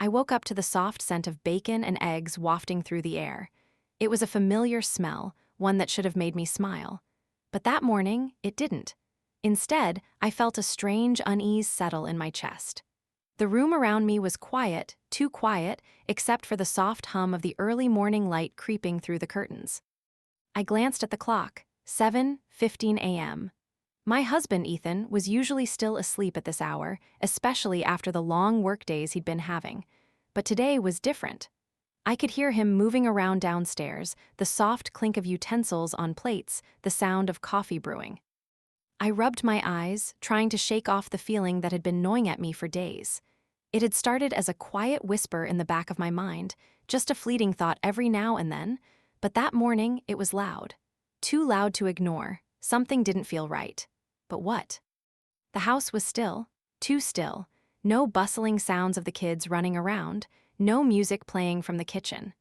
I woke up to the soft scent of bacon and eggs wafting through the air. It was a familiar smell, one that should have made me smile. But that morning, it didn't. Instead, I felt a strange unease settle in my chest. The room around me was quiet, too quiet, except for the soft hum of the early morning light creeping through the curtains. I glanced at the clock, 7:15 a.m. My husband, Ethan, was usually still asleep at this hour, especially after the long workdays he'd been having. But today was different. I could hear him moving around downstairs, the soft clink of utensils on plates, the sound of coffee brewing. I rubbed my eyes, trying to shake off the feeling that had been gnawing at me for days. It had started as a quiet whisper in the back of my mind, just a fleeting thought every now and then, but that morning it was loud. Too loud to ignore. Something didn't feel right. But what? The house was still, too still. No bustling sounds of the kids running around, no music playing from the kitchen.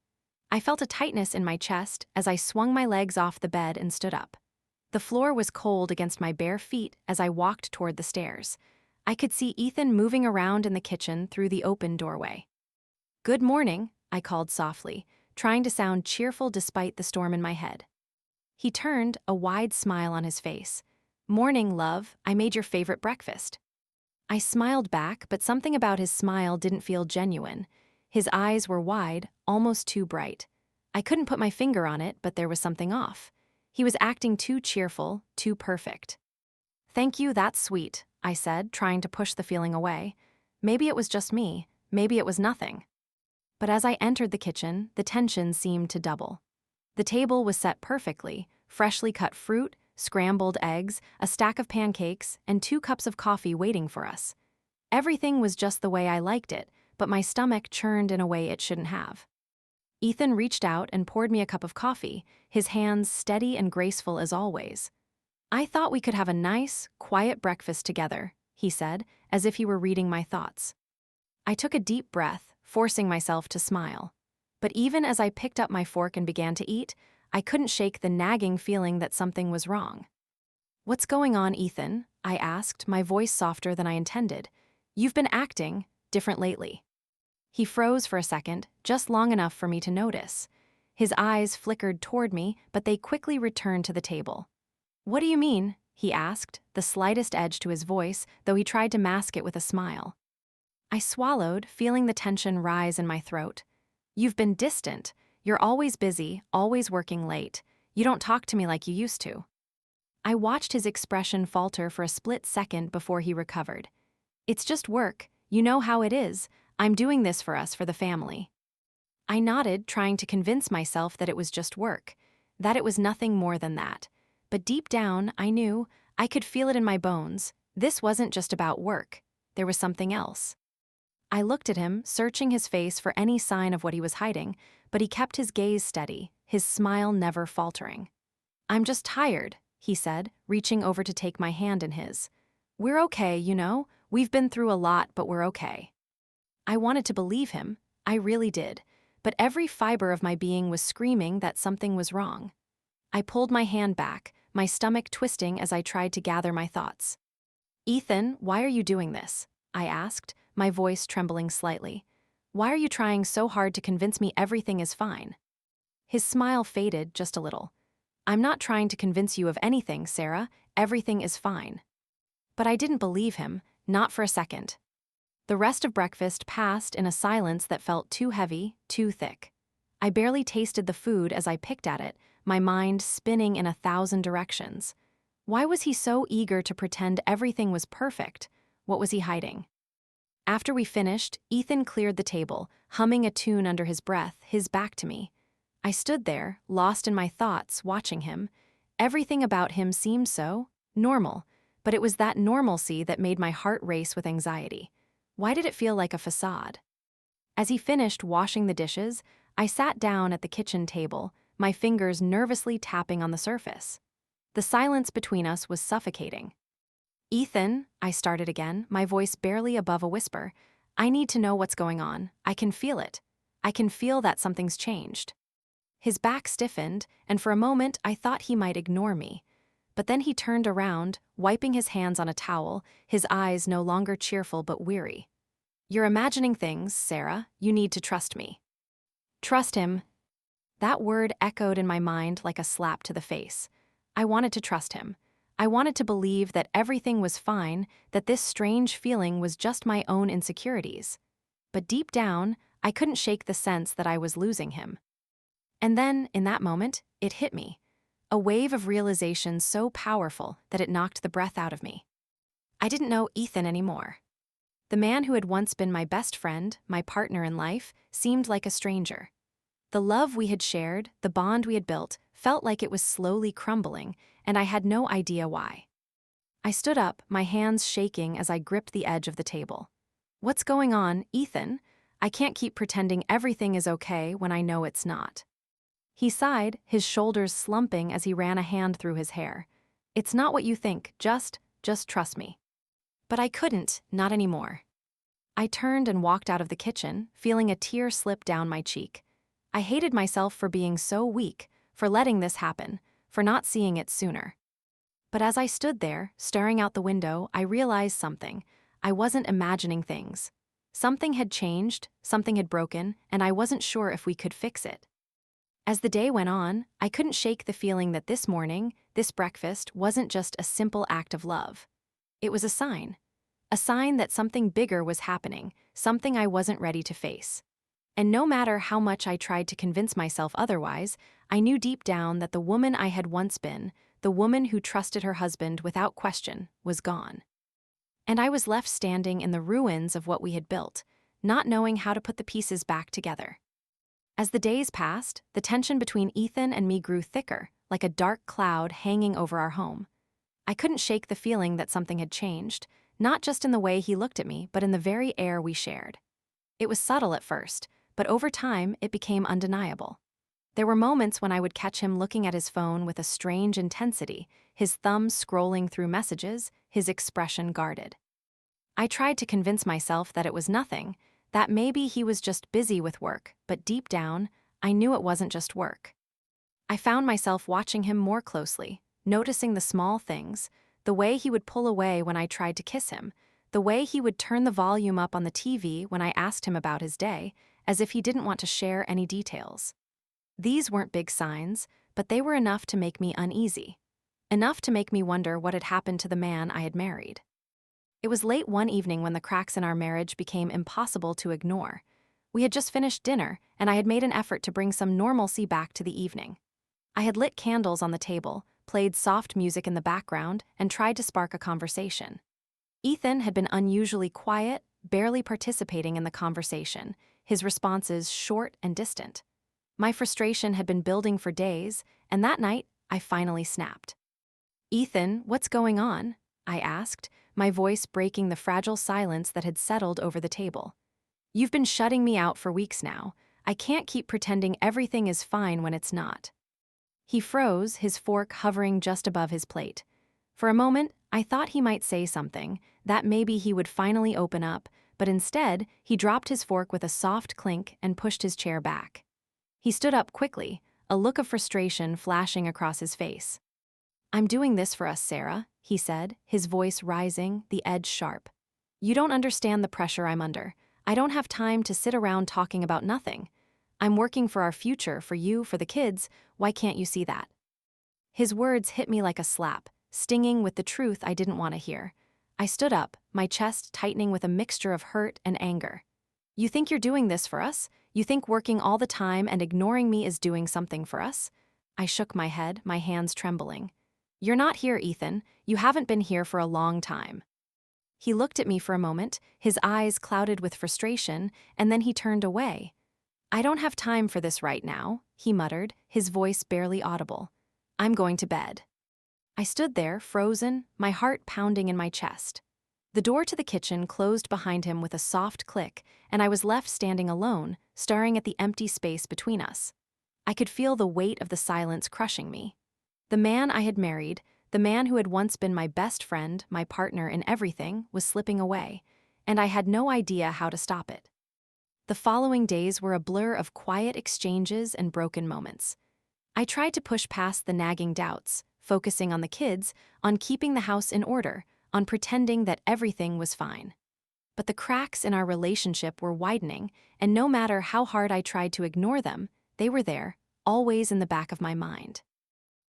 I felt a tightness in my chest as I swung my legs off the bed and stood up. The floor was cold against my bare feet as I walked toward the stairs. I could see Ethan moving around in the kitchen through the open doorway. "Good morning," I called softly, trying to sound cheerful despite the storm in my head. He turned, a wide smile on his face. "Morning, love, I made your favorite breakfast." I smiled back, but something about his smile didn't feel genuine. His eyes were wide, almost too bright. I couldn't put my finger on it, but there was something off. He was acting too cheerful, too perfect. "Thank you, that's sweet," I said, trying to push the feeling away. Maybe it was just me, maybe it was nothing. But as I entered the kitchen, the tension seemed to double. The table was set perfectly, freshly cut fruit, scrambled eggs, a stack of pancakes, and 2 cups of coffee waiting for us. Everything was just the way I liked it, but my stomach churned in a way it shouldn't have. Ethan reached out and poured me a cup of coffee, his hands steady and graceful as always. "I thought we could have a nice, quiet breakfast together," he said, as if he were reading my thoughts. I took a deep breath, forcing myself to smile. But even as I picked up my fork and began to eat, I couldn't shake the nagging feeling that something was wrong. "What's going on, Ethan?" I asked, my voice softer than I intended. "You've been acting different lately." He froze for a second, just long enough for me to notice. His eyes flickered toward me, but they quickly returned to the table. "What do you mean?" he asked, the slightest edge to his voice, though he tried to mask it with a smile. I swallowed, feeling the tension rise in my throat. "You've been distant. You're always busy, always working late. You don't talk to me like you used to." I watched his expression falter for a split second before he recovered. "It's just work. You know how it is. I'm doing this for us, for the family." I nodded, trying to convince myself that it was just work, that it was nothing more than that. But deep down, I knew, I could feel it in my bones. This wasn't just about work. There was something else. I looked at him, searching his face for any sign of what he was hiding, but he kept his gaze steady, his smile never faltering. "I'm just tired," he said, reaching over to take my hand in his. "We're okay, you know. We've been through a lot, but we're okay." I wanted to believe him. I really did. But every fiber of my being was screaming that something was wrong. I pulled my hand back, my stomach twisting as I tried to gather my thoughts. "Ethan, why are you doing this?" I asked, my voice trembling slightly. "Why are you trying so hard to convince me everything is fine?" His smile faded just a little. "I'm not trying to convince you of anything, Sarah. Everything is fine." But I didn't believe him, not for a second. The rest of breakfast passed in a silence that felt too heavy, too thick. I barely tasted the food as I picked at it, my mind spinning in 1,000 directions. Why was he so eager to pretend everything was perfect? What was he hiding? After we finished, Ethan cleared the table, humming a tune under his breath, his back to me. I stood there, lost in my thoughts, watching him. Everything about him seemed so normal, but it was that normalcy that made my heart race with anxiety. Why did it feel like a facade? As he finished washing the dishes, I sat down at the kitchen table, my fingers nervously tapping on the surface. The silence between us was suffocating. "Ethan," I started again, my voice barely above a whisper, "I need to know what's going on. I can feel it. I can feel that something's changed." His back stiffened, and for a moment I thought he might ignore me. But then he turned around, wiping his hands on a towel, his eyes no longer cheerful but weary. "You're imagining things, Sarah. You need to trust me." Trust him. That word echoed in my mind like a slap to the face. I wanted to trust him. I wanted to believe that everything was fine, that this strange feeling was just my own insecurities. But deep down, I couldn't shake the sense that I was losing him. And then, in that moment, it hit me. A wave of realization so powerful that it knocked the breath out of me. I didn't know Ethan anymore. The man who had once been my best friend, my partner in life, seemed like a stranger. The love we had shared, the bond we had built, felt like it was slowly crumbling, and I had no idea why. I stood up, my hands shaking as I gripped the edge of the table. "What's going on, Ethan? I can't keep pretending everything is okay when I know it's not." He sighed, his shoulders slumping as he ran a hand through his hair. "It's not what you think, just trust me." But I couldn't, not anymore. I turned and walked out of the kitchen, feeling a tear slip down my cheek. I hated myself for being so weak, for letting this happen, for not seeing it sooner. But as I stood there, staring out the window, I realized something. I wasn't imagining things. Something had changed, something had broken, and I wasn't sure if we could fix it. As the day went on, I couldn't shake the feeling that this morning, this breakfast, wasn't just a simple act of love. It was a sign. A sign that something bigger was happening, something I wasn't ready to face. And no matter how much I tried to convince myself otherwise, I knew deep down that the woman I had once been, the woman who trusted her husband without question, was gone. And I was left standing in the ruins of what we had built, not knowing how to put the pieces back together. As the days passed, the tension between Ethan and me grew thicker, like a dark cloud hanging over our home. I couldn't shake the feeling that something had changed, not just in the way he looked at me, but in the very air we shared. It was subtle at first, but over time it became undeniable. There were moments when I would catch him looking at his phone with a strange intensity, his thumb scrolling through messages, his expression guarded. I tried to convince myself that it was nothing, that maybe he was just busy with work, but deep down, I knew it wasn't just work. I found myself watching him more closely, noticing the small things, the way he would pull away when I tried to kiss him, the way he would turn the volume up on the TV when I asked him about his day, as if he didn't want to share any details. These weren't big signs, but they were enough to make me uneasy. Enough to make me wonder what had happened to the man I had married. It was late one evening when the cracks in our marriage became impossible to ignore. We had just finished dinner, and I had made an effort to bring some normalcy back to the evening. I had lit candles on the table, played soft music in the background, and tried to spark a conversation. Ethan had been unusually quiet, barely participating in the conversation, his responses short and distant. My frustration had been building for days, and that night, I finally snapped. "Ethan, what's going on?" I asked, my voice breaking the fragile silence that had settled over the table. "You've been shutting me out for weeks now. I can't keep pretending everything is fine when it's not." He froze, his fork hovering just above his plate. For a moment, I thought he might say something, that maybe he would finally open up, but instead, he dropped his fork with a soft clink and pushed his chair back. He stood up quickly, a look of frustration flashing across his face. "I'm doing this for us, Sarah," he said, his voice rising, the edge sharp. "You don't understand the pressure I'm under. I don't have time to sit around talking about nothing. I'm working for our future, for you, for the kids. Why can't you see that?" His words hit me like a slap, stinging with the truth I didn't want to hear. I stood up, my chest tightening with a mixture of hurt and anger. "You think you're doing this for us? You think working all the time and ignoring me is doing something for us?" I shook my head, my hands trembling. "You're not here, Ethan. You haven't been here for a long time." He looked at me for a moment, his eyes clouded with frustration, and then he turned away. "I don't have time for this right now," he muttered, his voice barely audible. "I'm going to bed." I stood there, frozen, my heart pounding in my chest. The door to the kitchen closed behind him with a soft click, and I was left standing alone, staring at the empty space between us. I could feel the weight of the silence crushing me. The man I had married, the man who had once been my best friend, my partner in everything, was slipping away, and I had no idea how to stop it. The following days were a blur of quiet exchanges and broken moments. I tried to push past the nagging doubts, focusing on the kids, on keeping the house in order, on pretending that everything was fine. But the cracks in our relationship were widening, and no matter how hard I tried to ignore them, they were there, always in the back of my mind.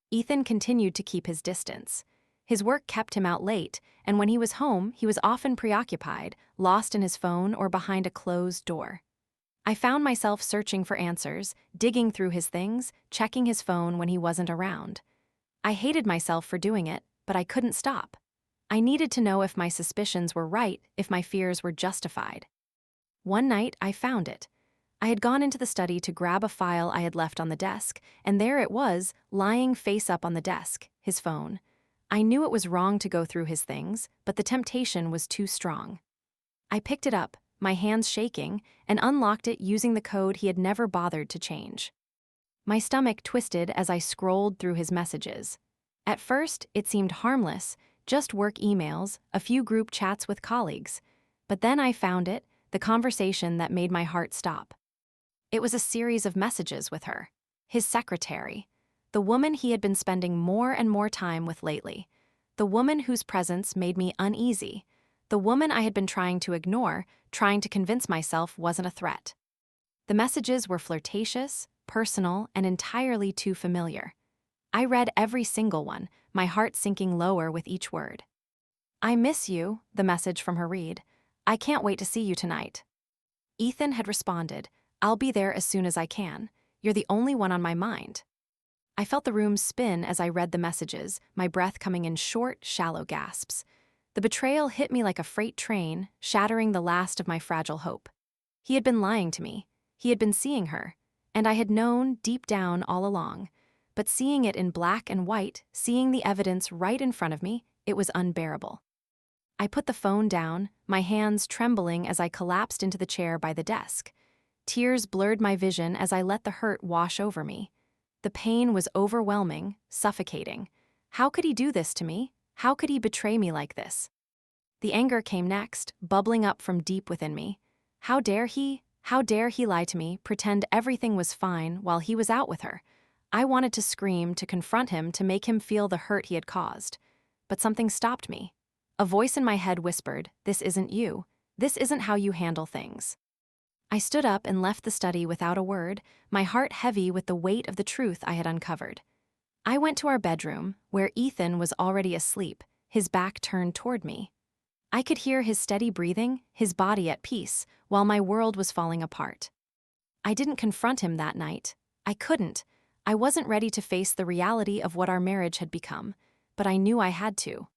Ethan continued to keep his distance. His work kept him out late, and when he was home, he was often preoccupied, lost in his phone or behind a closed door. I found myself searching for answers, digging through his things, checking his phone when he wasn't around. I hated myself for doing it, but I couldn't stop. I needed to know if my suspicions were right, if my fears were justified. One night, I found it. I had gone into the study to grab a file I had left on the desk, and there it was, lying face up on the desk, his phone. I knew it was wrong to go through his things, but the temptation was too strong. I picked it up, my hands shaking, and unlocked it using the code he had never bothered to change. My stomach twisted as I scrolled through his messages. At first, it seemed harmless, just work emails, a few group chats with colleagues. But then I found it, the conversation that made my heart stop. It was a series of messages with her, his secretary, the woman he had been spending more and more time with lately, the woman whose presence made me uneasy, the woman I had been trying to ignore, trying to convince myself wasn't a threat. The messages were flirtatious, personal, and entirely too familiar. I read every single one, my heart sinking lower with each word. "I miss you," the message from her read. "I can't wait to see you tonight." Ethan had responded, "I'll be there as soon as I can. You're the only one on my mind." I felt the room spin as I read the messages, my breath coming in short, shallow gasps. The betrayal hit me like a freight train, shattering the last of my fragile hope. He had been lying to me. He had been seeing her. And I had known, deep down, all along. But seeing it in black and white, seeing the evidence right in front of me, it was unbearable. I put the phone down, my hands trembling as I collapsed into the chair by the desk. Tears blurred my vision as I let the hurt wash over me. The pain was overwhelming, suffocating. How could he do this to me? How could he betray me like this? The anger came next, bubbling up from deep within me. How dare he lie to me, pretend everything was fine while he was out with her? I wanted to scream, to confront him, to make him feel the hurt he had caused. But something stopped me. A voice in my head whispered, "This isn't you. This isn't how you handle things." I stood up and left the study without a word, my heart heavy with the weight of the truth I had uncovered. I went to our bedroom, where Ethan was already asleep, his back turned toward me. I could hear his steady breathing, his body at peace, while my world was falling apart. I didn't confront him that night. I couldn't. I wasn't ready to face the reality of what our marriage had become, but I knew I had to.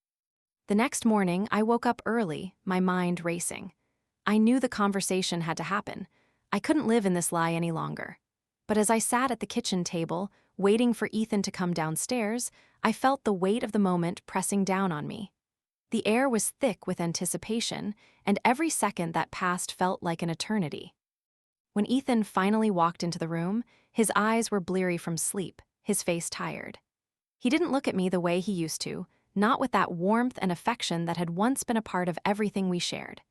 The next morning, I woke up early, my mind racing. I knew the conversation had to happen. I couldn't live in this lie any longer. But as I sat at the kitchen table, waiting for Ethan to come downstairs, I felt the weight of the moment pressing down on me. The air was thick with anticipation, and every second that passed felt like an eternity. When Ethan finally walked into the room, his eyes were bleary from sleep, his face tired. He didn't look at me the way he used to, not with that warmth and affection that had once been a part of everything we shared.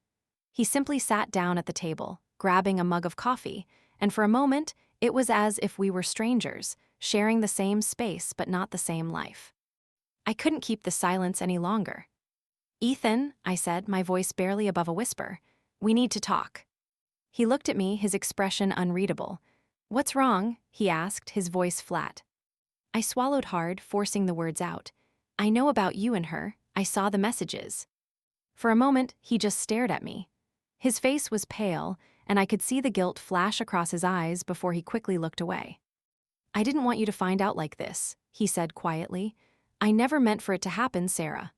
He simply sat down at the table, grabbing a mug of coffee, and for a moment, it was as if we were strangers, sharing the same space but not the same life. I couldn't keep the silence any longer. "Ethan," I said, my voice barely above a whisper, "we need to talk." He looked at me, his expression unreadable. "What's wrong?" he asked, his voice flat. I swallowed hard, forcing the words out. "I know about you and her. I saw the messages." For a moment, he just stared at me. His face was pale, and I could see the guilt flash across his eyes before he quickly looked away. "I didn't want you to find out like this," he said quietly. "I never meant for it to happen, Sarah."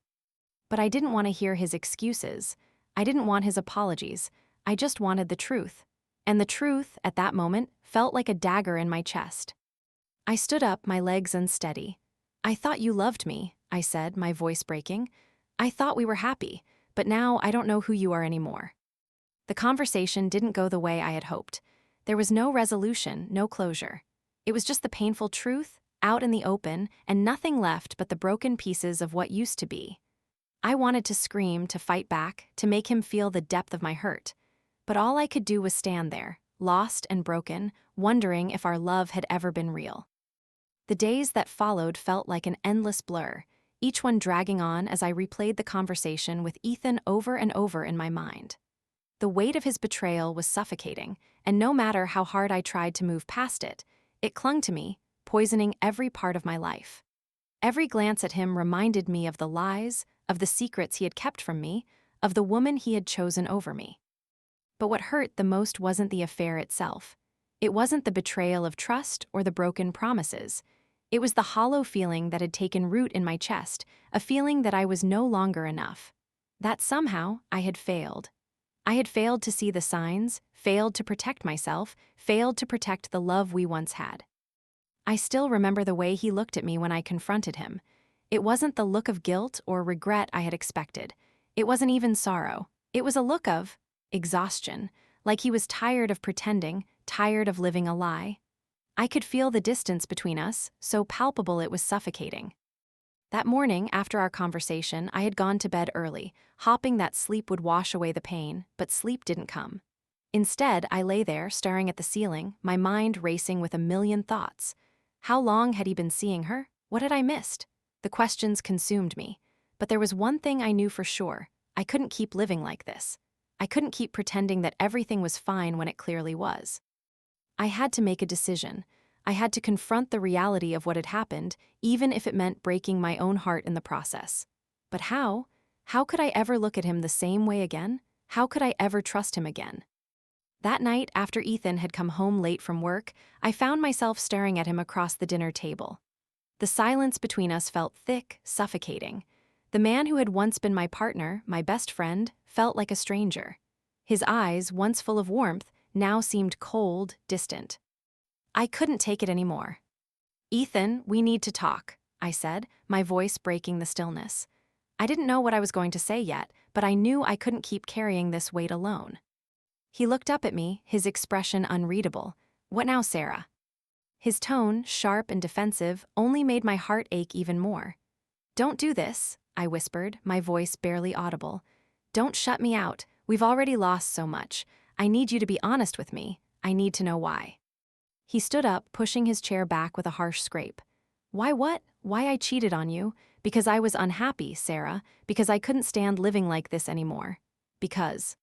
But I didn't want to hear his excuses. I didn't want his apologies. I just wanted the truth. And the truth, at that moment, felt like a dagger in my chest. I stood up, my legs unsteady. "I thought you loved me," I said, my voice breaking. "I thought we were happy, but now I don't know who you are anymore." The conversation didn't go the way I had hoped. There was no resolution, no closure. It was just the painful truth, out in the open, and nothing left but the broken pieces of what used to be. I wanted to scream, to fight back, to make him feel the depth of my hurt. But all I could do was stand there, lost and broken, wondering if our love had ever been real. The days that followed felt like an endless blur, each one dragging on as I replayed the conversation with Ethan over and over in my mind. The weight of his betrayal was suffocating, and no matter how hard I tried to move past it, it clung to me, poisoning every part of my life. Every glance at him reminded me of the lies, of the secrets he had kept from me, of the woman he had chosen over me. But what hurt the most wasn't the affair itself. It wasn't the betrayal of trust or the broken promises. It was the hollow feeling that had taken root in my chest, a feeling that I was no longer enough. That somehow I had failed. I had failed to see the signs, failed to protect myself, failed to protect the love we once had. I still remember the way he looked at me when I confronted him. It wasn't the look of guilt or regret I had expected. It wasn't even sorrow. It was a look of exhaustion, like he was tired of pretending, tired of living a lie. I could feel the distance between us, so palpable it was suffocating. That morning, after our conversation, I had gone to bed early, hoping that sleep would wash away the pain, but sleep didn't come. Instead, I lay there, staring at the ceiling, my mind racing with a million thoughts. How long had he been seeing her? What had I missed? The questions consumed me. But there was one thing I knew for sure. I couldn't keep living like this. I couldn't keep pretending that everything was fine when it clearly was. I had to make a decision. I had to confront the reality of what had happened, even if it meant breaking my own heart in the process. But how? How could I ever look at him the same way again? How could I ever trust him again? That night, after Ethan had come home late from work, I found myself staring at him across the dinner table. The silence between us felt thick, suffocating. The man who had once been my partner, my best friend, felt like a stranger. His eyes, once full of warmth, now seemed cold, distant. I couldn't take it anymore. "Ethan, we need to talk," I said, my voice breaking the stillness. I didn't know what I was going to say yet, but I knew I couldn't keep carrying this weight alone. He looked up at me, his expression unreadable. "What now, Sarah?" His tone, sharp and defensive, only made my heart ache even more. "Don't do this," I whispered, my voice barely audible. "Don't shut me out. We've already lost so much. I need you to be honest with me. I need to know why." He stood up, pushing his chair back with a harsh scrape. "Why what? Why I cheated on you? Because I was unhappy, Sarah. Because I couldn't stand living like this anymore. Because..."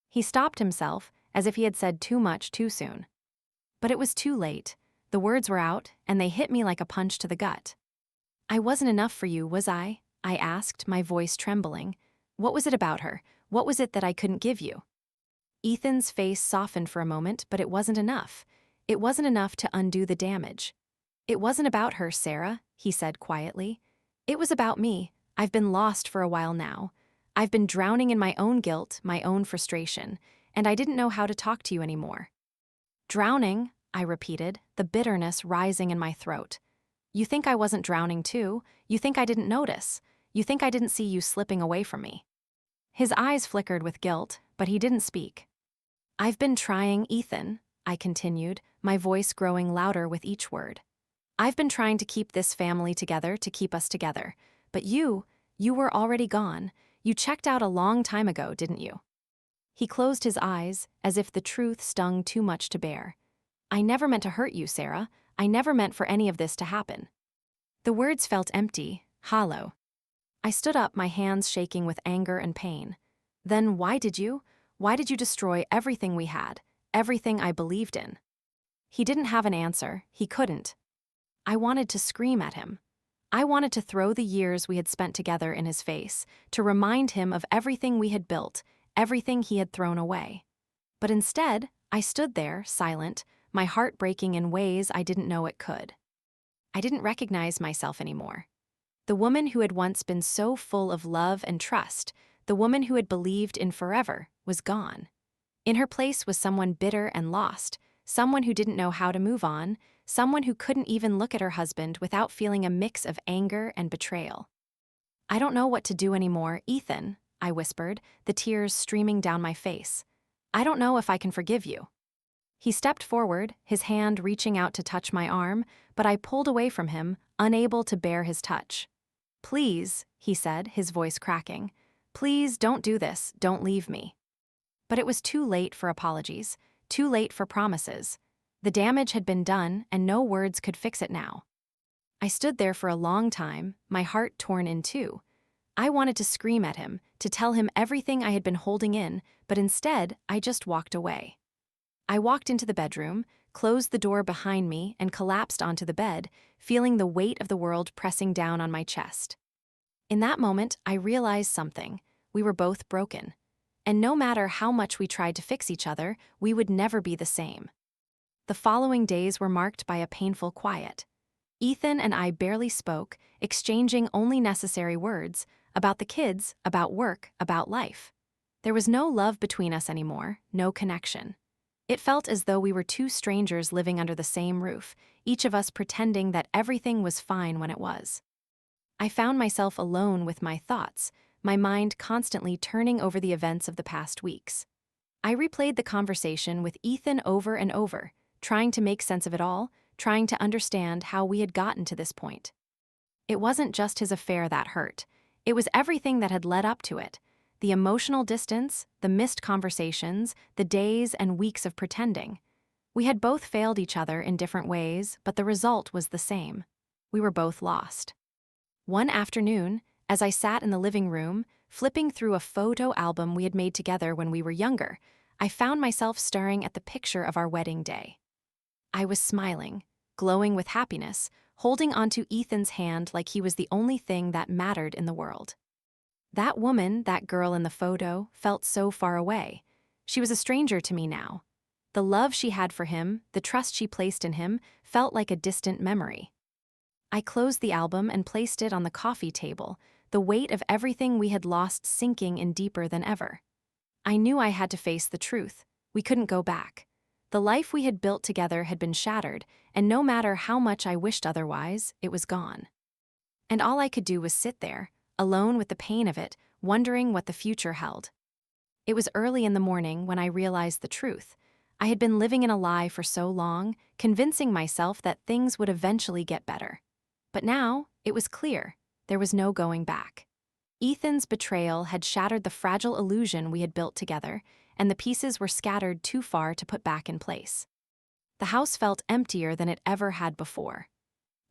He stopped himself, as if he had said too much too soon. But it was too late. The words were out, and they hit me like a punch to the gut. "I wasn't enough for you, was I?" I asked, my voice trembling. "What was it about her? What was it that I couldn't give you?" Ethan's face softened for a moment, but it wasn't enough. It wasn't enough to undo the damage. "It wasn't about her, Sarah," he said quietly. "It was about me. I've been lost for a while now. I've been drowning in my own guilt, my own frustration, and I didn't know how to talk to you anymore." "Drowning," I repeated, the bitterness rising in my throat. "You think I wasn't drowning too? You think I didn't notice? You think I didn't see you slipping away from me?" His eyes flickered with guilt, but he didn't speak. "I've been trying, Ethan," I continued, my voice growing louder with each word. "I've been trying to keep this family together, to keep us together. But you were already gone. You checked out a long time ago, didn't you?" He closed his eyes, as if the truth stung too much to bear. "I never meant to hurt you, Sarah. I never meant for any of this to happen." The words felt empty, hollow. I stood up, my hands shaking with anger and pain. "Then why did you? Why did you destroy everything we had, everything I believed in?" He didn't have an answer. He couldn't. I wanted to scream at him. I wanted to throw the years we had spent together in his face, to remind him of everything we had built, everything he had thrown away. But instead, I stood there, silent, my heart breaking in ways I didn't know it could. I didn't recognize myself anymore. The woman who had once been so full of love and trust, the woman who had believed in forever, was gone. In her place was someone bitter and lost, someone who didn't know how to move on, someone who couldn't even look at her husband without feeling a mix of anger and betrayal. "I don't know what to do anymore, Ethan," I whispered, the tears streaming down my face. "I don't know if I can forgive you." He stepped forward, his hand reaching out to touch my arm, but I pulled away from him, unable to bear his touch. "Please," he said, his voice cracking. "Please don't do this, don't leave me." But it was too late for apologies, too late for promises. The damage had been done, and no words could fix it now. I stood there for a long time, my heart torn in two. I wanted to scream at him, to tell him everything I had been holding in, but instead, I just walked away. I walked into the bedroom, closed the door behind me, and collapsed onto the bed, feeling the weight of the world pressing down on my chest. In that moment, I realized something. We were both broken. And no matter how much we tried to fix each other, we would never be the same. The following days were marked by a painful quiet. Ethan and I barely spoke, exchanging only necessary words about the kids, about work, about life. There was no love between us anymore, no connection. It felt as though we were two strangers living under the same roof, each of us pretending that everything was fine when it was. I found myself alone with my thoughts, my mind constantly turning over the events of the past weeks. I replayed the conversation with Ethan over and over, trying to make sense of it all, trying to understand how we had gotten to this point. It wasn't just his affair that hurt. It was everything that had led up to it. The emotional distance, the missed conversations, the days and weeks of pretending. We had both failed each other in different ways, but the result was the same. We were both lost. One afternoon, as I sat in the living room, flipping through a photo album we had made together when we were younger, I found myself staring at the picture of our wedding day. I was smiling, glowing with happiness, holding onto Ethan's hand like he was the only thing that mattered in the world. That woman, that girl in the photo, felt so far away. She was a stranger to me now. The love she had for him, the trust she placed in him, felt like a distant memory. I closed the album and placed it on the coffee table, the weight of everything we had lost sinking in deeper than ever. I knew I had to face the truth. We couldn't go back. The life we had built together had been shattered, and no matter how much I wished otherwise, it was gone. And all I could do was sit there, alone with the pain of it, wondering what the future held. It was early in the morning when I realized the truth. I had been living in a lie for so long, convincing myself that things would eventually get better. But now, it was clear. There was no going back. Ethan's betrayal had shattered the fragile illusion we had built together, and the pieces were scattered too far to put back in place. The house felt emptier than it ever had before.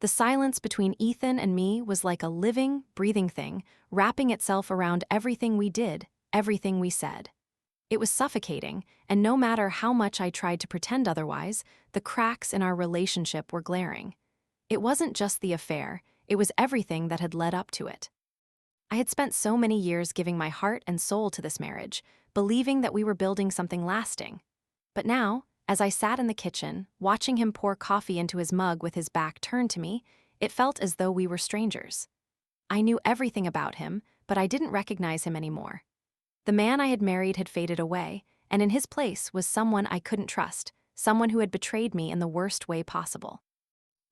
The silence between Ethan and me was like a living, breathing thing, wrapping itself around everything we did, everything we said. It was suffocating, and no matter how much I tried to pretend otherwise, the cracks in our relationship were glaring. It wasn't just the affair, it was everything that had led up to it. I had spent so many years giving my heart and soul to this marriage, believing that we were building something lasting. But now, as I sat in the kitchen, watching him pour coffee into his mug with his back turned to me, it felt as though we were strangers. I knew everything about him, but I didn't recognize him anymore. The man I had married had faded away, and in his place was someone I couldn't trust, someone who had betrayed me in the worst way possible.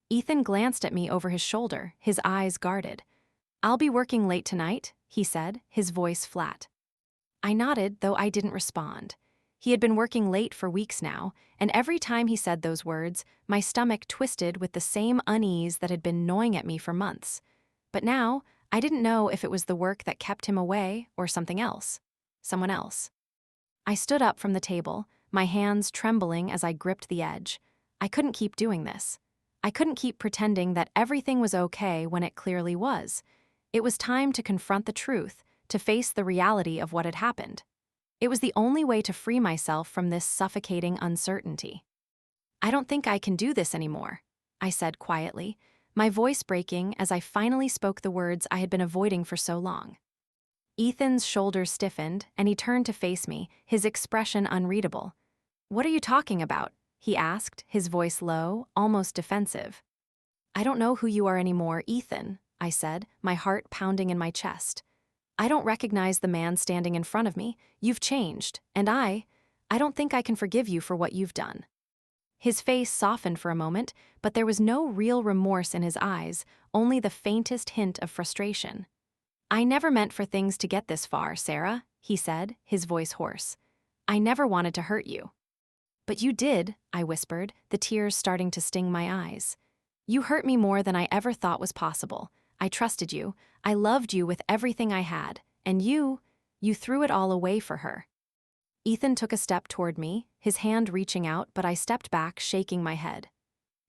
Ethan glanced at me over his shoulder, his eyes guarded. "I'll be working late tonight," he said, his voice flat. I nodded, though I didn't respond. He had been working late for weeks now, and every time he said those words, my stomach twisted with the same unease that had been gnawing at me for months. But now, I didn't know if it was the work that kept him away or something else. Someone else. I stood up from the table, my hands trembling as I gripped the edge. I couldn't keep doing this. I couldn't keep pretending that everything was okay when it clearly was. It was time to confront the truth, to face the reality of what had happened. It was the only way to free myself from this suffocating uncertainty. "I don't think I can do this anymore," I said quietly, my voice breaking as I finally spoke the words I had been avoiding for so long. Ethan's shoulders stiffened, and he turned to face me, his expression unreadable. "What are you talking about?" he asked, his voice low, almost defensive. "I don't know who you are anymore, Ethan," I said, my heart pounding in my chest. "I don't recognize the man standing in front of me. You've changed, and I don't think I can forgive you for what you've done." His face softened for a moment, but there was no real remorse in his eyes, only the faintest hint of frustration. "I never meant for things to get this far, Sarah," he said, his voice hoarse. "I never wanted to hurt you." "But you did," I whispered, the tears starting to sting my eyes. "You hurt me more than I ever thought was possible. I trusted you, I loved you with everything I had, and you threw it all away for her." Ethan took a step toward me, his hand reaching out, but I stepped back, shaking my head.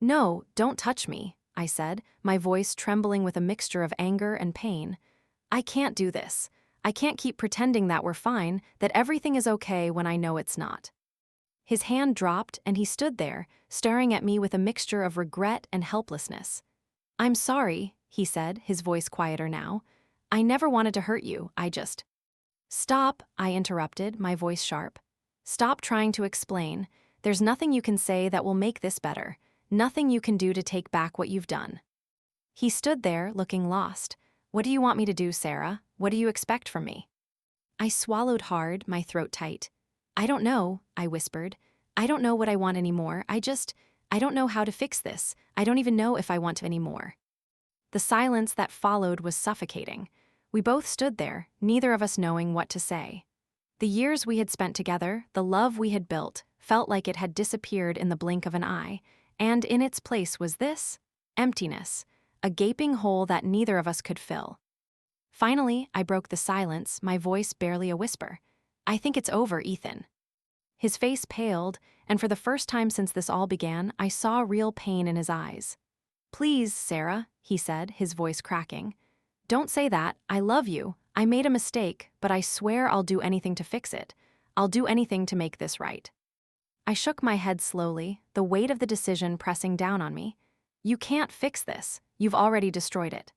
"No, don't touch me," I said, my voice trembling with a mixture of anger and pain. I can't do this. I can't keep pretending that we're fine, that everything is okay when I know it's not. His hand dropped and he stood there, staring at me with a mixture of regret and helplessness. I'm sorry, he said, his voice quieter now. I never wanted to hurt you, I just... Stop, I interrupted, my voice sharp. Stop trying to explain. There's nothing you can say that will make this better. Nothing you can do to take back what you've done. He stood there, looking lost. What do you want me to do, Sarah? What do you expect from me? I swallowed hard, my throat tight. I don't know, I whispered. I don't know what I want anymore. I don't know how to fix this. I don't even know if I want to anymore. The silence that followed was suffocating. We both stood there, neither of us knowing what to say. The years we had spent together, the love we had built, felt like it had disappeared in the blink of an eye, and in its place was this: emptiness, a gaping hole that neither of us could fill. Finally, I broke the silence, my voice barely a whisper. I think it's over, Ethan. His face paled, and for the first time since this all began, I saw real pain in his eyes. Please, Sarah, he said, his voice cracking. Don't say that. I love you. I made a mistake, but I swear I'll do anything to fix it. I'll do anything to make this right. I shook my head slowly, the weight of the decision pressing down on me. You can't fix this. You've already destroyed it.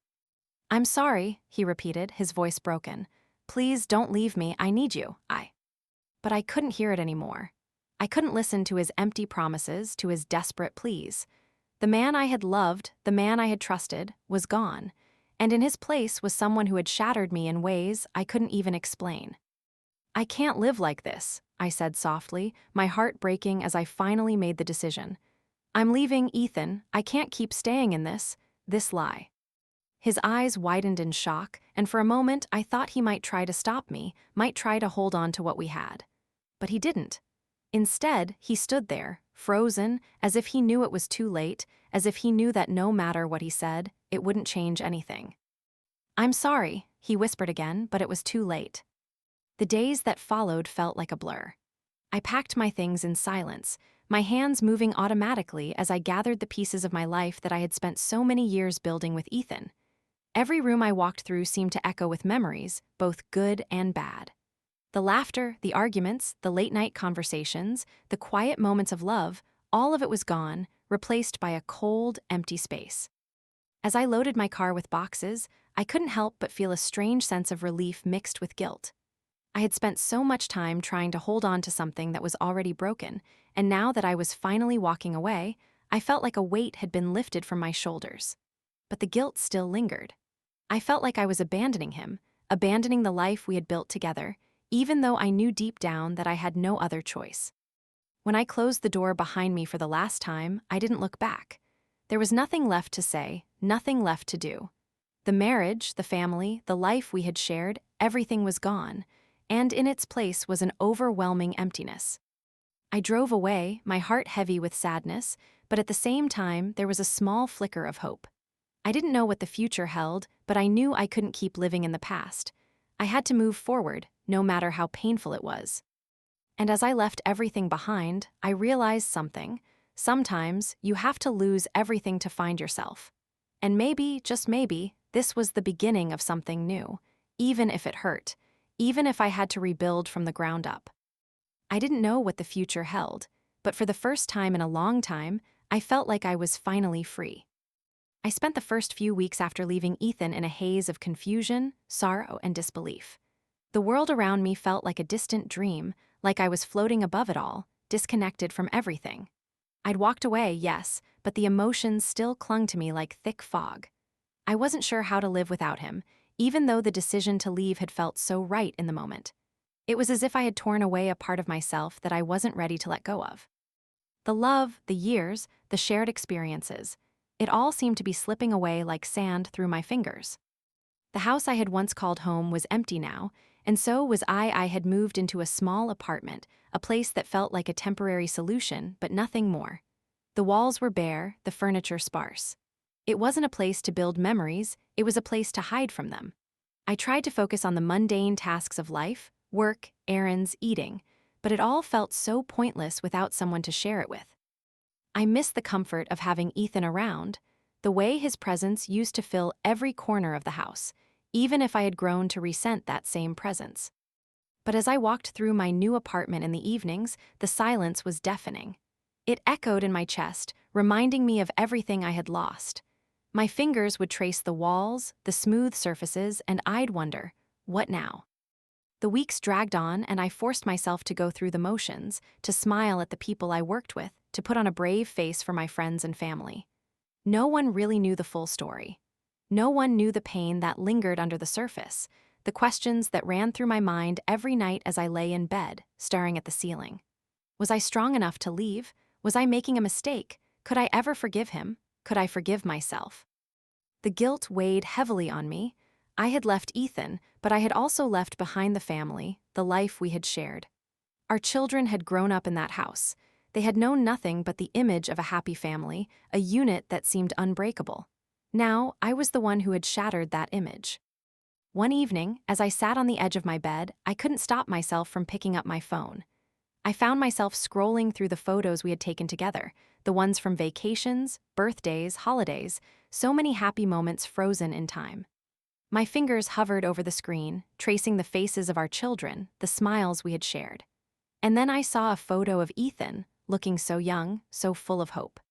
I'm sorry, he repeated, his voice broken. Please don't leave me. I need you. But I couldn't hear it anymore. I couldn't listen to his empty promises, to his desperate pleas. The man I had loved, the man I had trusted, was gone, and in his place was someone who had shattered me in ways I couldn't even explain. I can't live like this, I said softly, my heart breaking as I finally made the decision. I'm leaving, Ethan. I can't keep staying in this lie. His eyes widened in shock, and for a moment I thought he might try to stop me, might try to hold on to what we had. But he didn't. Instead, he stood there, frozen, as if he knew it was too late, as if he knew that no matter what he said, it wouldn't change anything. I'm sorry, he whispered again, but it was too late. The days that followed felt like a blur. I packed my things in silence, my hands moving automatically as I gathered the pieces of my life that I had spent so many years building with Ethan. Every room I walked through seemed to echo with memories, both good and bad. The laughter, the arguments, the late-night conversations, the quiet moments of love, all of it was gone, replaced by a cold, empty space. As I loaded my car with boxes, I couldn't help but feel a strange sense of relief mixed with guilt. I had spent so much time trying to hold on to something that was already broken, and now that I was finally walking away, I felt like a weight had been lifted from my shoulders. But the guilt still lingered. I felt like I was abandoning him, abandoning the life we had built together, even though I knew deep down that I had no other choice. When I closed the door behind me for the last time, I didn't look back. There was nothing left to say, nothing left to do. The marriage, the family, the life we had shared, everything was gone, and in its place was an overwhelming emptiness. I drove away, my heart heavy with sadness, but at the same time there was a small flicker of hope. I didn't know what the future held, but I knew I couldn't keep living in the past. I had to move forward, no matter how painful it was. And as I left everything behind, I realized something. Sometimes you have to lose everything to find yourself. And maybe, just maybe, this was the beginning of something new, even if it hurt, even if I had to rebuild from the ground up. I didn't know what the future held, but for the first time in a long time, I felt like I was finally free. I spent the first few weeks after leaving Ethan in a haze of confusion, sorrow, and disbelief. The world around me felt like a distant dream, like I was floating above it all, disconnected from everything. I'd walked away, yes, but the emotions still clung to me like thick fog. I wasn't sure how to live without him, even though the decision to leave had felt so right in the moment. It was as if I had torn away a part of myself that I wasn't ready to let go of. The love, the years, the shared experiences, it all seemed to be slipping away like sand through my fingers. The house I had once called home was empty now, and so was I. I had moved into a small apartment, a place that felt like a temporary solution, but nothing more. The walls were bare, the furniture sparse. It wasn't a place to build memories, it was a place to hide from them. I tried to focus on the mundane tasks of life, work, errands, eating, but it all felt so pointless without someone to share it with. I missed the comfort of having Ethan around, the way his presence used to fill every corner of the house, even if I had grown to resent that same presence. But as I walked through my new apartment in the evenings, the silence was deafening. It echoed in my chest, reminding me of everything I had lost. My fingers would trace the walls, the smooth surfaces, and I'd wonder, what now? The weeks dragged on, and I forced myself to go through the motions, to smile at the people I worked with, to put on a brave face for my friends and family. No one really knew the full story. No one knew the pain that lingered under the surface, the questions that ran through my mind every night as I lay in bed, staring at the ceiling. Was I strong enough to leave? Was I making a mistake? Could I ever forgive him? Could I forgive myself? The guilt weighed heavily on me. I had left Ethan, but I had also left behind the family, the life we had shared. Our children had grown up in that house. They had known nothing but the image of a happy family, a unit that seemed unbreakable. Now, I was the one who had shattered that image. One evening, as I sat on the edge of my bed, I couldn't stop myself from picking up my phone. I found myself scrolling through the photos we had taken together, the ones from vacations, birthdays, holidays, so many happy moments frozen in time. My fingers hovered over the screen, tracing the faces of our children, the smiles we had shared. And then I saw a photo of Ethan, looking so young, so full of hope.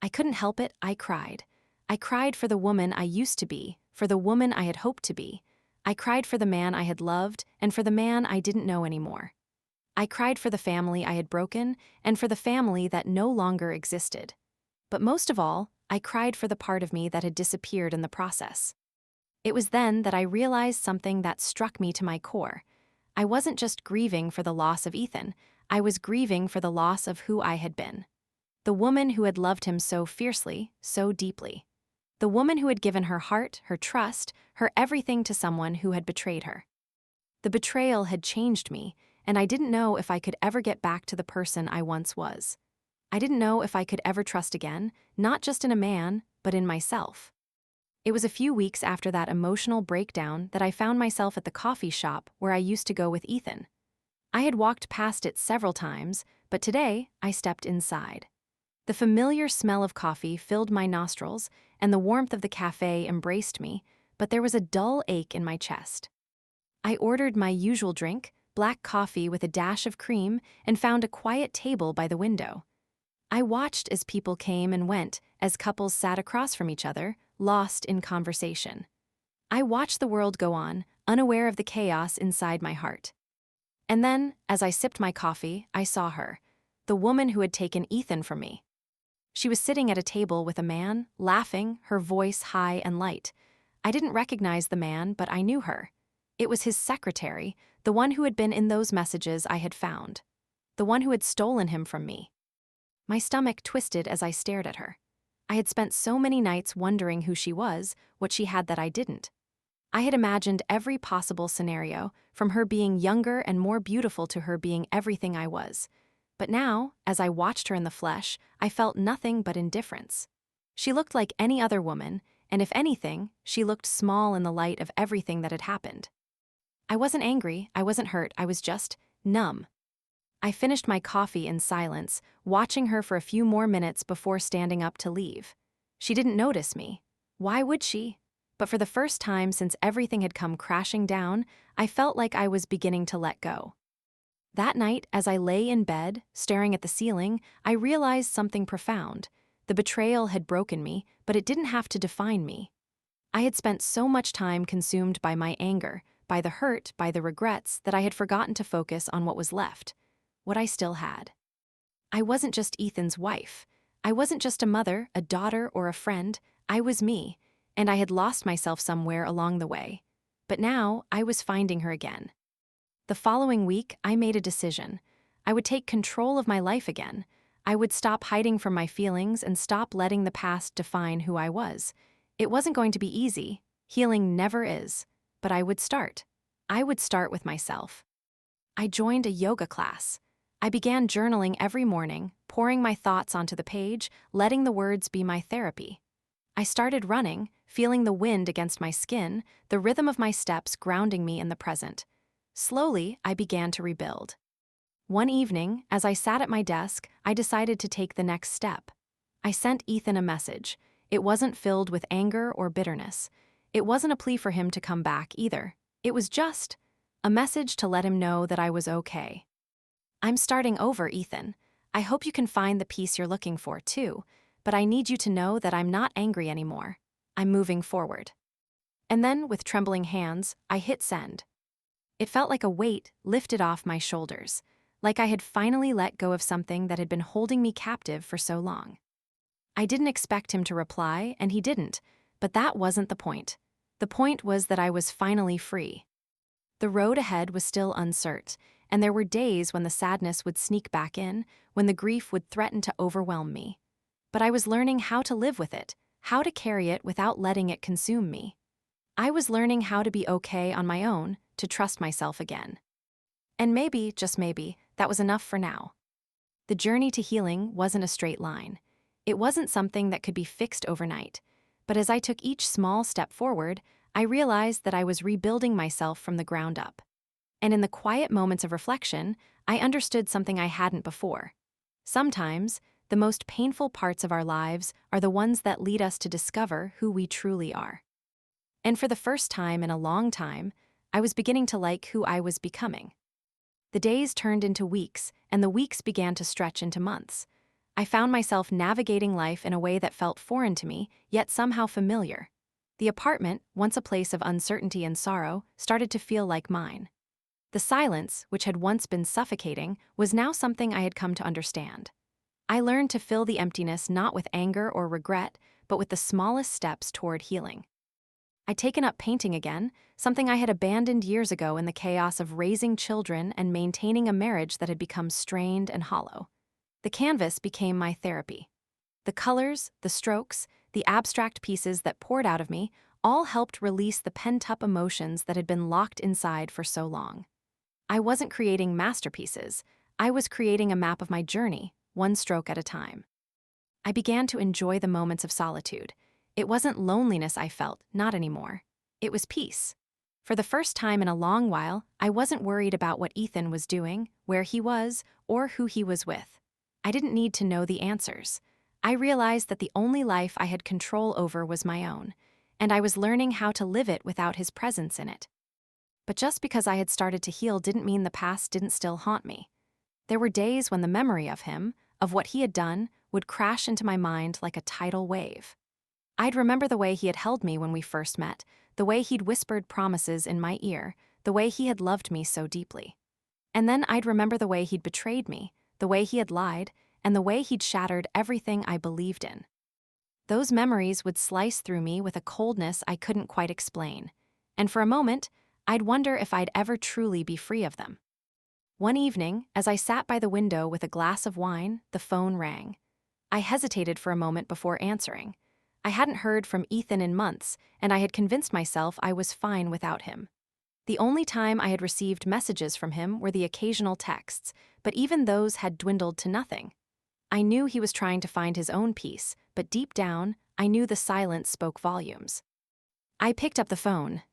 I couldn't help it, I cried. I cried for the woman I used to be, for the woman I had hoped to be. I cried for the man I had loved, and for the man I didn't know anymore. I cried for the family I had broken, and for the family that no longer existed. But most of all, I cried for the part of me that had disappeared in the process. It was then that I realized something that struck me to my core. I wasn't just grieving for the loss of Ethan, I was grieving for the loss of who I had been. The woman who had loved him so fiercely, so deeply. The woman who had given her heart, her trust, her everything to someone who had betrayed her. The betrayal had changed me, and I didn't know if I could ever get back to the person I once was. I didn't know if I could ever trust again, not just in a man, but in myself. It was a few weeks after that emotional breakdown that I found myself at the coffee shop where I used to go with Ethan. I had walked past it several times, but today I stepped inside. The familiar smell of coffee filled my nostrils, and the warmth of the cafe embraced me, but there was a dull ache in my chest. I ordered my usual drink, black coffee with a dash of cream, and found a quiet table by the window. I watched as people came and went, as couples sat across from each other, lost in conversation. I watched the world go on, unaware of the chaos inside my heart. And then, as I sipped my coffee, I saw her, the woman who had taken Ethan from me. She was sitting at a table with a man, laughing, her voice high and light. I didn't recognize the man, but I knew her. It was his secretary, the one who had been in those messages I had found. The one who had stolen him from me. My stomach twisted as I stared at her. I had spent so many nights wondering who she was, what she had that I didn't. I had imagined every possible scenario, from her being younger and more beautiful to her being everything I was. But now, as I watched her in the flesh, I felt nothing but indifference. She looked like any other woman, and if anything, she looked small in the light of everything that had happened. I wasn't angry, I wasn't hurt, I was just numb. I finished my coffee in silence, watching her for a few more minutes before standing up to leave. She didn't notice me. Why would she? But for the first time since everything had come crashing down, I felt like I was beginning to let go. That night, as I lay in bed, staring at the ceiling, I realized something profound. The betrayal had broken me, but it didn't have to define me. I had spent so much time consumed by my anger, by the hurt, by the regrets, that I had forgotten to focus on what was left, what I still had. I wasn't just Ethan's wife. I wasn't just a mother, a daughter, or a friend. I was me, and I had lost myself somewhere along the way. But now, I was finding her again. The following week, I made a decision. I would take control of my life again. I would stop hiding from my feelings and stop letting the past define who I was. It wasn't going to be easy. Healing never is. But I would start. I would start with myself. I joined a yoga class. I began journaling every morning, pouring my thoughts onto the page, letting the words be my therapy. I started running, feeling the wind against my skin, the rhythm of my steps grounding me in the present. Slowly, I began to rebuild. One evening, as I sat at my desk, I decided to take the next step. I sent Ethan a message. It wasn't filled with anger or bitterness. It wasn't a plea for him to come back either. It was just a message to let him know that I was okay. I'm starting over, Ethan. I hope you can find the peace you're looking for, too, but I need you to know that I'm not angry anymore. I'm moving forward. And then, with trembling hands, I hit send. It felt like a weight lifted off my shoulders, like I had finally let go of something that had been holding me captive for so long. I didn't expect him to reply, and he didn't, but that wasn't the point. The point was that I was finally free. The road ahead was still uncertain, and there were days when the sadness would sneak back in, when the grief would threaten to overwhelm me. But I was learning how to live with it, how to carry it without letting it consume me. I was learning how to be okay on my own, to trust myself again. And maybe, just maybe, that was enough for now. The journey to healing wasn't a straight line. It wasn't something that could be fixed overnight. But as I took each small step forward, I realized that I was rebuilding myself from the ground up. And in the quiet moments of reflection, I understood something I hadn't before. Sometimes, the most painful parts of our lives are the ones that lead us to discover who we truly are. And for the first time in a long time, I was beginning to like who I was becoming. The days turned into weeks, and the weeks began to stretch into months. I found myself navigating life in a way that felt foreign to me, yet somehow familiar. The apartment, once a place of uncertainty and sorrow, started to feel like mine. The silence, which had once been suffocating, was now something I had come to understand. I learned to fill the emptiness not with anger or regret, but with the smallest steps toward healing. I'd taken up painting again, something I had abandoned years ago in the chaos of raising children and maintaining a marriage that had become strained and hollow. The canvas became my therapy. The colors, the strokes, the abstract pieces that poured out of me all helped release the pent-up emotions that had been locked inside for so long. I wasn't creating masterpieces. I was creating a map of my journey, one stroke at a time. I began to enjoy the moments of solitude. It wasn't loneliness I felt, not anymore. It was peace. For the first time in a long while, I wasn't worried about what Ethan was doing, where he was, or who he was with. I didn't need to know the answers. I realized that the only life I had control over was my own, and I was learning how to live it without his presence in it. But just because I had started to heal didn't mean the past didn't still haunt me. There were days when the memory of him, of what he had done, would crash into my mind like a tidal wave. I'd remember the way he had held me when we first met, the way he'd whispered promises in my ear, the way he had loved me so deeply. And then I'd remember the way he'd betrayed me, the way he had lied, and the way he'd shattered everything I believed in. Those memories would slice through me with a coldness I couldn't quite explain, and for a moment, I'd wonder if I'd ever truly be free of them. One evening, as I sat by the window with a glass of wine, the phone rang. I hesitated for a moment before answering. I hadn't heard from Ethan in months, and I had convinced myself I was fine without him. The only time I had received messages from him were the occasional texts, but even those had dwindled to nothing. I knew he was trying to find his own peace, but deep down, I knew the silence spoke volumes. I picked up the phone.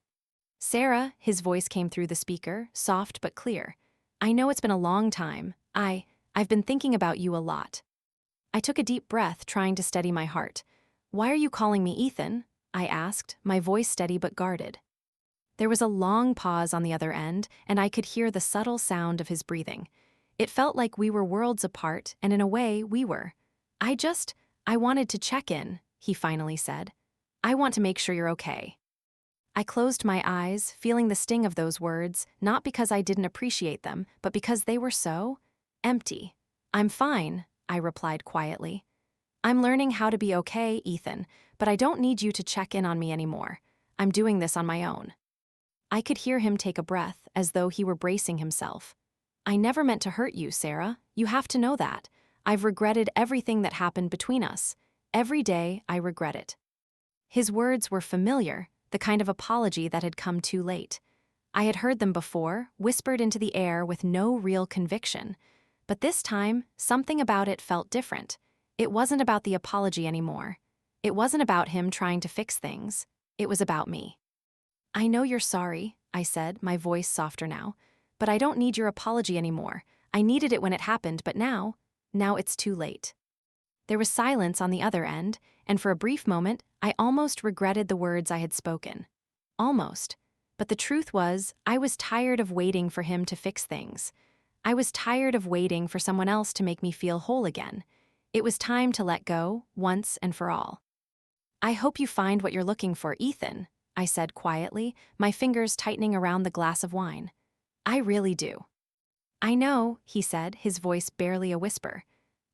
"Sarah," his voice came through the speaker, soft but clear. "I know it's been a long time. I've been thinking about you a lot." I took a deep breath, trying to steady my heart. "Why are you calling me Ethan?" I asked, my voice steady but guarded. There was a long pause on the other end, and I could hear the subtle sound of his breathing. It felt like we were worlds apart, and in a way, we were. I wanted to check in," he finally said. "I want to make sure you're okay." I closed my eyes, feeling the sting of those words, not because I didn't appreciate them, but because they were so empty. "I'm fine," I replied quietly. "I'm learning how to be okay, Ethan, but I don't need you to check in on me anymore. I'm doing this on my own." I could hear him take a breath, as though he were bracing himself. "I never meant to hurt you, Sarah. You have to know that. I've regretted everything that happened between us. Every day, I regret it." His words were familiar, the kind of apology that had come too late. I had heard them before, whispered into the air with no real conviction. But this time, something about it felt different. It wasn't about the apology anymore. It wasn't about him trying to fix things. It was about me. "I know you're sorry," I said, my voice softer now. "But I don't need your apology anymore. I needed it when it happened, but now it's too late." There was silence on the other end, and for a brief moment, I almost regretted the words I had spoken. Almost. But the truth was, I was tired of waiting for him to fix things. I was tired of waiting for someone else to make me feel whole again. It was time to let go, once and for all. I hope you find what you're looking for, Ethan, I said quietly, my fingers tightening around the glass of wine. I really do. I know, he said, his voice barely a whisper.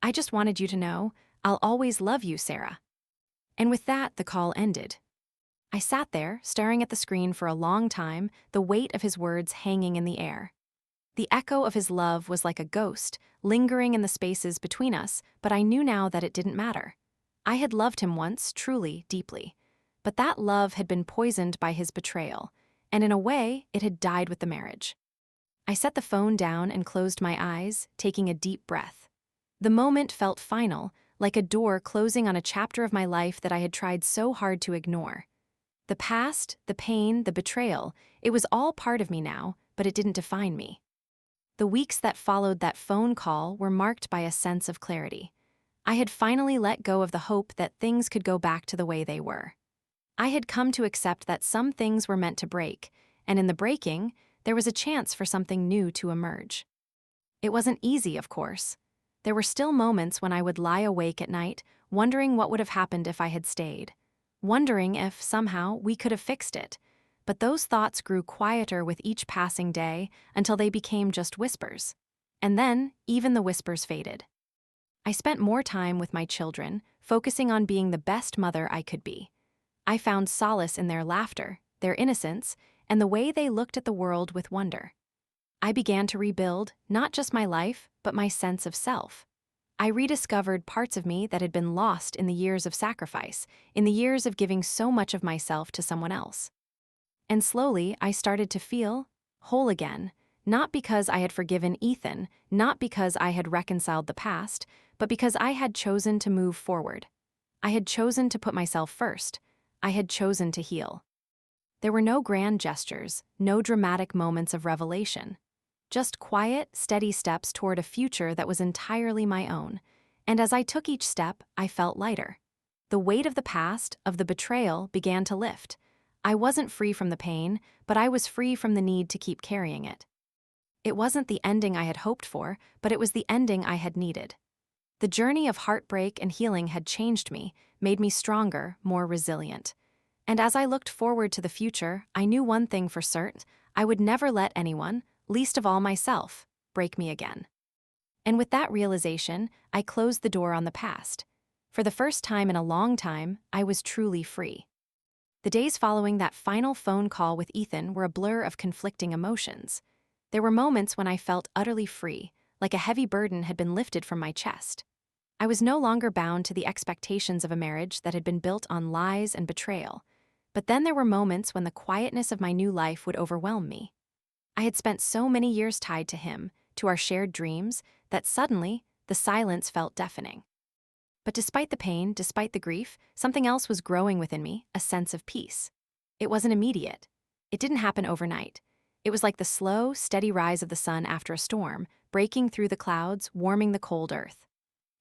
I just wanted you to know, I'll always love you, Sarah. And with that, the call ended. I sat there, staring at the screen for a long time, the weight of his words hanging in the air. The echo of his love was like a ghost, lingering in the spaces between us, but I knew now that it didn't matter. I had loved him once, truly, deeply. But that love had been poisoned by his betrayal, and in a way, it had died with the marriage. I set the phone down and closed my eyes, taking a deep breath. The moment felt final, like a door closing on a chapter of my life that I had tried so hard to ignore. The past, the pain, the betrayal, it was all part of me now, but it didn't define me. The weeks that followed that phone call were marked by a sense of clarity. I had finally let go of the hope that things could go back to the way they were. I had come to accept that some things were meant to break, and in the breaking, there was a chance for something new to emerge. It wasn't easy, of course. There were still moments when I would lie awake at night, wondering what would have happened if I had stayed. Wondering if, somehow, we could have fixed it. But those thoughts grew quieter with each passing day until they became just whispers. And then, even the whispers faded. I spent more time with my children, focusing on being the best mother I could be. I found solace in their laughter, their innocence, and the way they looked at the world with wonder. I began to rebuild, not just my life, but my sense of self. I rediscovered parts of me that had been lost in the years of sacrifice, in the years of giving so much of myself to someone else. And slowly, I started to feel whole again, not because I had forgiven Ethan, not because I had reconciled the past, but because I had chosen to move forward. I had chosen to put myself first. I had chosen to heal. There were no grand gestures, no dramatic moments of revelation. Just quiet, steady steps toward a future that was entirely my own. And as I took each step, I felt lighter. The weight of the past, of the betrayal, began to lift. I wasn't free from the pain, but I was free from the need to keep carrying it. It wasn't the ending I had hoped for, but it was the ending I had needed. The journey of heartbreak and healing had changed me, made me stronger, more resilient. And as I looked forward to the future, I knew one thing for certain: I would never let anyone, least of all myself, break me again. And with that realization, I closed the door on the past. For the first time in a long time, I was truly free. The days following that final phone call with Ethan were a blur of conflicting emotions. There were moments when I felt utterly free, like a heavy burden had been lifted from my chest. I was no longer bound to the expectations of a marriage that had been built on lies and betrayal. But then there were moments when the quietness of my new life would overwhelm me. I had spent so many years tied to him, to our shared dreams, that suddenly, the silence felt deafening. But despite the pain, despite the grief, something else was growing within me, a sense of peace. It wasn't immediate. It didn't happen overnight. It was like the slow, steady rise of the sun after a storm, breaking through the clouds, warming the cold earth.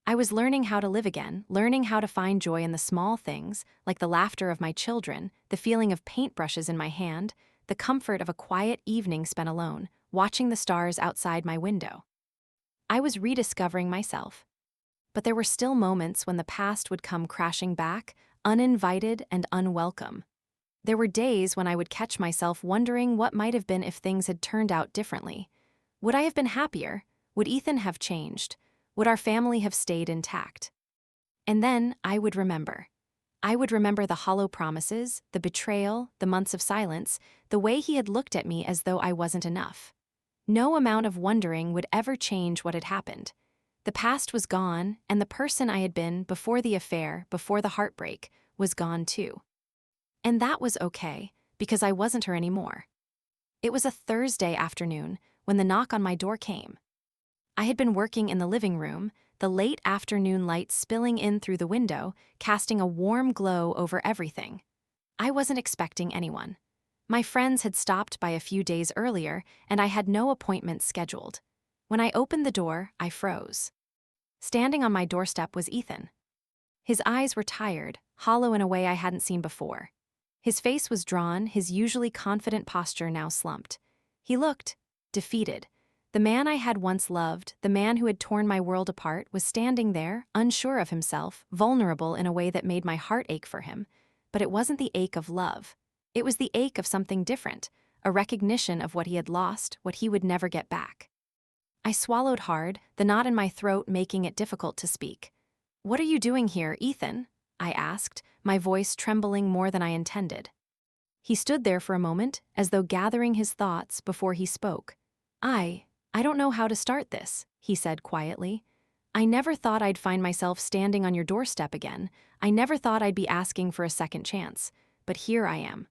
I was learning how to live again, learning how to find joy in the small things, like the laughter of my children, the feeling of paintbrushes in my hand, the comfort of a quiet evening spent alone, watching the stars outside my window. I was rediscovering myself. But there were still moments when the past would come crashing back, uninvited and unwelcome. There were days when I would catch myself wondering what might have been if things had turned out differently. Would I have been happier? Would Ethan have changed? Would our family have stayed intact? And then I would remember. I would remember the hollow promises, the betrayal, the months of silence, the way he had looked at me as though I wasn't enough. No amount of wondering would ever change what had happened. The past was gone, and the person I had been before the affair, before the heartbreak, was gone too. And that was okay, because I wasn't her anymore. It was a Thursday afternoon when the knock on my door came. I had been working in the living room, the late afternoon light spilling in through the window, casting a warm glow over everything. I wasn't expecting anyone. My friends had stopped by a few days earlier, and I had no appointments scheduled. When I opened the door, I froze. Standing on my doorstep was Ethan. His eyes were tired, hollow in a way I hadn't seen before. His face was drawn, his usually confident posture now slumped. He looked defeated. The man I had once loved, the man who had torn my world apart, was standing there, unsure of himself, vulnerable in a way that made my heart ache for him. But it wasn't the ache of love. It was the ache of something different, a recognition of what he had lost, what he would never get back. I swallowed hard, the knot in my throat making it difficult to speak. "What are you doing here, Ethan?" I asked, my voice trembling more than I intended. He stood there for a moment, as though gathering his thoughts before he spoke. I don't know how to start this," he said quietly. "I never thought I'd find myself standing on your doorstep again. I never thought I'd be asking for a second chance. But here I am."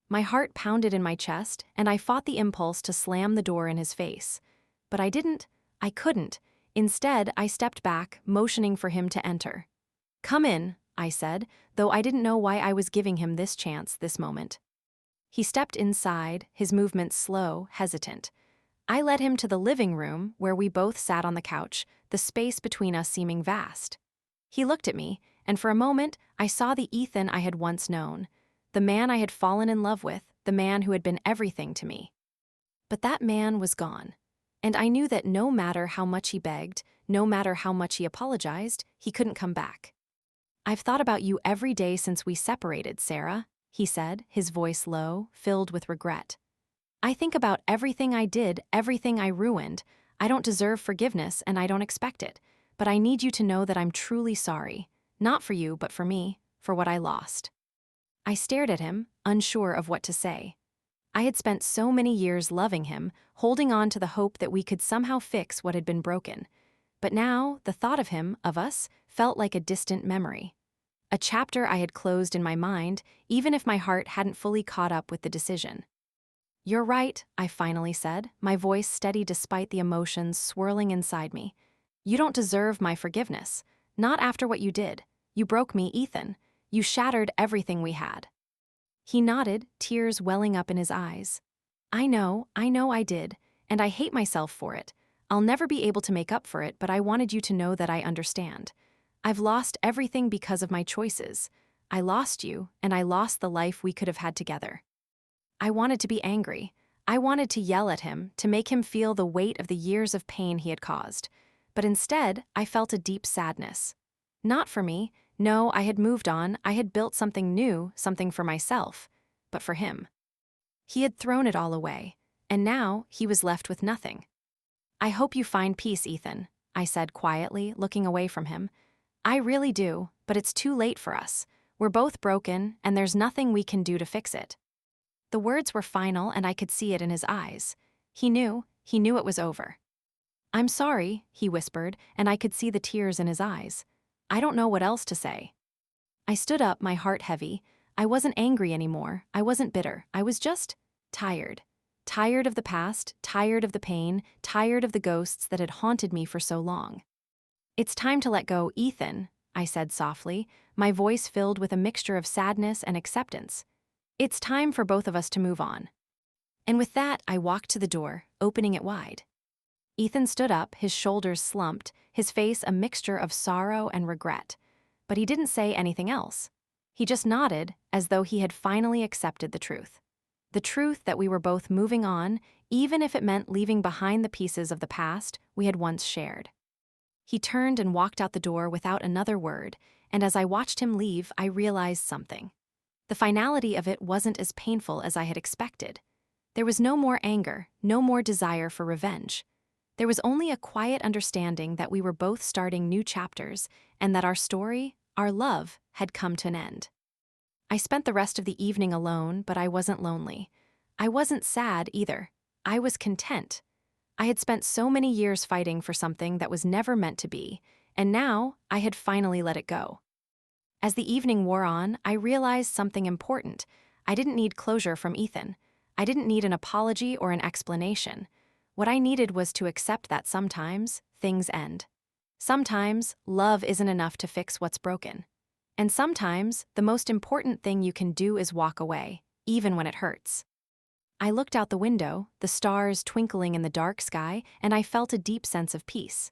My heart pounded in my chest, and I fought the impulse to slam the door in his face. But I didn't. I couldn't. Instead, I stepped back, motioning for him to enter. "Come in," I said, though I didn't know why I was giving him this chance, this moment. He stepped inside, his movements slow, hesitant. I led him to the living room, where we both sat on the couch, the space between us seeming vast. He looked at me, and for a moment, I saw the Ethan I had once known, the man I had fallen in love with, the man who had been everything to me. But that man was gone, and I knew that no matter how much he begged, no matter how much he apologized, he couldn't come back. "I've thought about you every day since we separated, Sarah," he said, his voice low, filled with regret. "I think about everything I did, everything I ruined. I don't deserve forgiveness, and I don't expect it. But I need you to know that I'm truly sorry. Not for you, but for me, for what I lost." I stared at him, unsure of what to say. I had spent so many years loving him, holding on to the hope that we could somehow fix what had been broken. But now, the thought of him, of us, felt like a distant memory. A chapter I had closed in my mind, even if my heart hadn't fully caught up with the decision. "You're right," I finally said, my voice steady despite the emotions swirling inside me. "You don't deserve my forgiveness. Not after what you did. You broke me, Ethan. You shattered everything we had." He nodded, tears welling up in his eyes. I know I did, and I hate myself for it. I'll never be able to make up for it, but I wanted you to know that I understand. I've lost everything because of my choices. I lost you, and I lost the life we could have had together." I wanted to be angry. I wanted to yell at him, to make him feel the weight of the years of pain he had caused. But instead, I felt a deep sadness. Not for me. No, I had moved on. I had built something new, something for myself. But for him. He had thrown it all away, and now he was left with nothing. "I hope you find peace, Ethan," I said quietly, looking away from him. "I really do, but it's too late for us. We're both broken, and there's nothing we can do to fix it." The words were final, and I could see it in his eyes. He knew it was over. "I'm sorry," he whispered, and I could see the tears in his eyes. "I don't know what else to say." I stood up, my heart heavy. I wasn't angry anymore. I wasn't bitter. I was just tired. Tired of the past, tired of the pain, tired of the ghosts that had haunted me for so long. "It's time to let go, Ethan," I said softly, my voice filled with a mixture of sadness and acceptance. "It's time for both of us to move on." And with that, I walked to the door, opening it wide. Ethan stood up, his shoulders slumped, his face a mixture of sorrow and regret. But he didn't say anything else. He just nodded, as though he had finally accepted the truth. The truth that we were both moving on, even if it meant leaving behind the pieces of the past we had once shared. He turned and walked out the door without another word, and as I watched him leave, I realized something. The finality of it wasn't as painful as I had expected. There was no more anger, no more desire for revenge. There was only a quiet understanding that we were both starting new chapters, and that our story, our love, had come to an end. I spent the rest of the evening alone, but I wasn't lonely. I wasn't sad either. I was content. I had spent so many years fighting for something that was never meant to be, and now I had finally let it go. As the evening wore on, I realized something important. I didn't need closure from Ethan. I didn't need an apology or an explanation. What I needed was to accept that sometimes things end. Sometimes love isn't enough to fix what's broken. And sometimes the most important thing you can do is walk away, even when it hurts. I looked out the window, the stars twinkling in the dark sky, and I felt a deep sense of peace.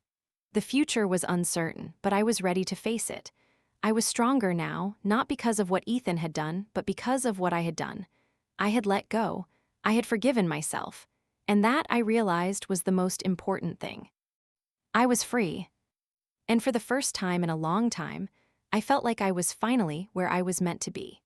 The future was uncertain, but I was ready to face it. I was stronger now, not because of what Ethan had done, but because of what I had done. I had let go. I had forgiven myself. And that, I realized, was the most important thing. I was free. And for the first time in a long time, I felt like I was finally where I was meant to be.